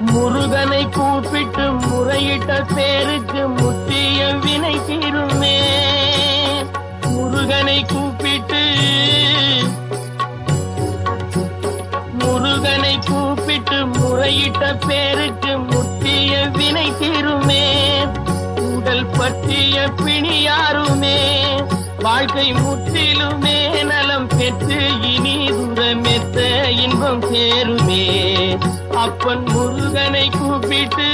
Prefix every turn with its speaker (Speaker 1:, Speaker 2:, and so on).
Speaker 1: முருகனை கூப்பிட்டு முறையிட்ட பேருக்கு முற்றிய வினை தீருமே. முருகனை கூப்பிட்டு முறையிட்ட பேருக்கு முற்றிய வினை தீருமே. உடல் பற்றிய பிணியாருமே வாழ்க்கை முற்றிலுமே நலம் பெற்று இனி துரமெத்த இன்பம் சேருமே. அப்பன் முருகனை கூப்பிட்டு